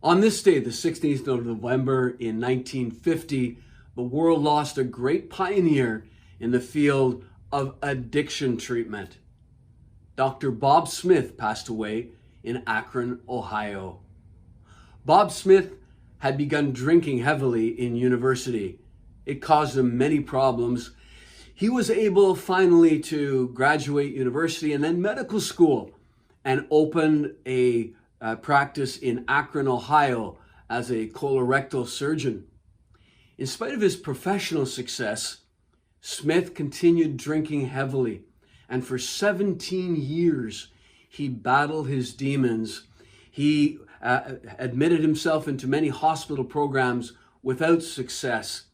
On this day, the 16th of November in 1950, the world lost a great pioneer in the field of addiction treatment. Dr. Bob Smith passed away in Akron, Ohio. Bob Smith had begun drinking heavily in university. It caused him many problems. He was able finally to graduate university and then medical school and opened a practice in Akron, Ohio as a colorectal surgeon. In spite of his professional success, Smith continued drinking heavily, and for 17 years, he battled his demons. He admitted himself into many hospital programs without success.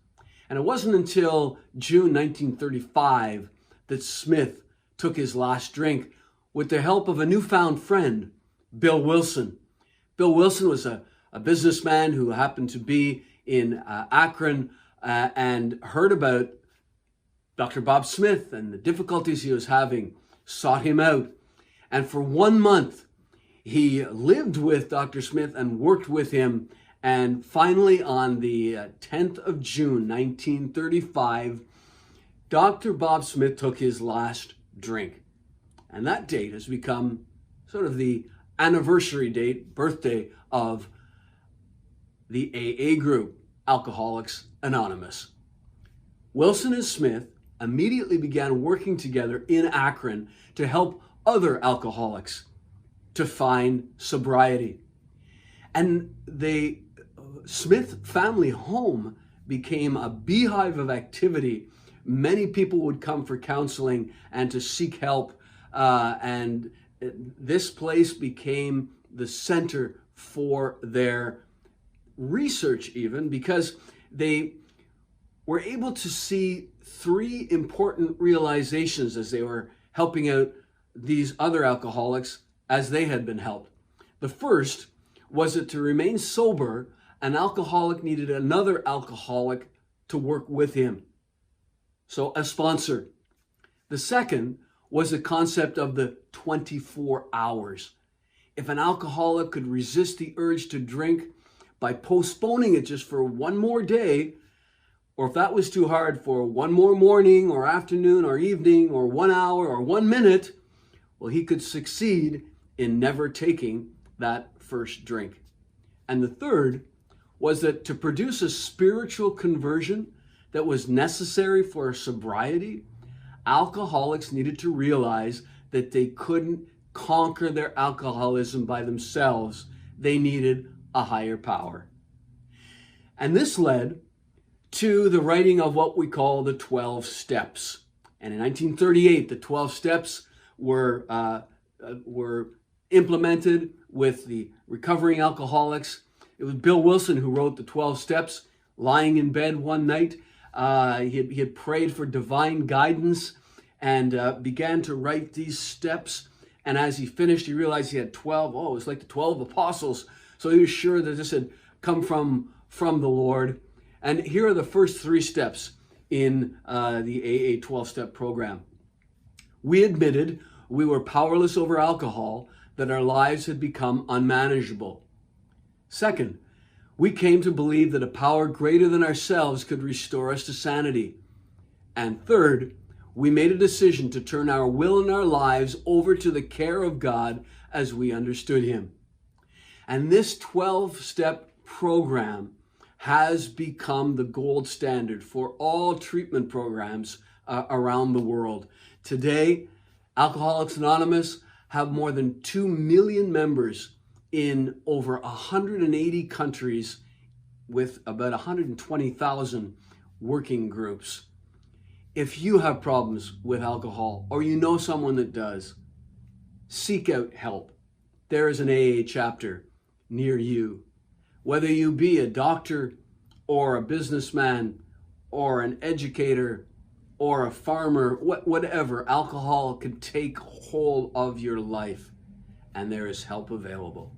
And it wasn't until June 1935 that Smith took his last drink with the help of a newfound friend, Bill Wilson. Bill Wilson was a businessman who happened to be in Akron and heard about Dr. Bob Smith and the difficulties he was having, sought him out. And for 1 month, he lived with Dr. Smith and worked with him. And finally, on the 10th of June, 1935, Dr. Bob Smith took his last drink. And that date has become sort of the anniversary date, birthday of the AA group, Alcoholics Anonymous. Wilson and Smith immediately began working together in Akron to help other alcoholics to find sobriety. And the Smith family home became a beehive of activity. Many people would come for counseling and to seek help. And this place became the center for their research even, because they were able to see three important realizations as they were helping out these other alcoholics as they had been helped. The first was that to remain sober, an alcoholic needed another alcoholic to work with him. So a sponsor. The second was the concept of the 24 hours. If an alcoholic could resist the urge to drink by postponing it just for one more day, or if that was too hard, for one more morning or afternoon or evening or 1 hour or 1 minute, well, he could succeed in never taking that first drink. And the third was that to produce a spiritual conversion that was necessary for sobriety, alcoholics needed to realize that they couldn't conquer their alcoholism by themselves. They needed a higher power. And this led to the writing of what we call the 12 steps. And in 1938, the 12 steps were implemented with the recovering alcoholics. It was Bill Wilson who wrote the 12 steps, lying in bed one night. He had prayed for divine guidance and began to write these steps. And as he finished, he realized he had 12. Oh, it was like the 12 apostles. So he was sure that this had come from the Lord. And here are the first 3 steps in the AA 12-step program. We admitted we were powerless over alcohol, that our lives had become unmanageable. Second, we came to believe that a power greater than ourselves could restore us to sanity. And third, we made a decision to turn our will and our lives over to the care of God as we understood Him. And this 12-step program has become the gold standard for all treatment programs around the world. Today, Alcoholics Anonymous have more than 2 million members in over 180 countries with about 120,000 working groups. If you have problems with alcohol or you know someone that does, seek out help. There is an AA chapter near you. Whether you be a doctor or a businessman or an educator or a farmer, whatever, alcohol can take hold of your life, and there is help available.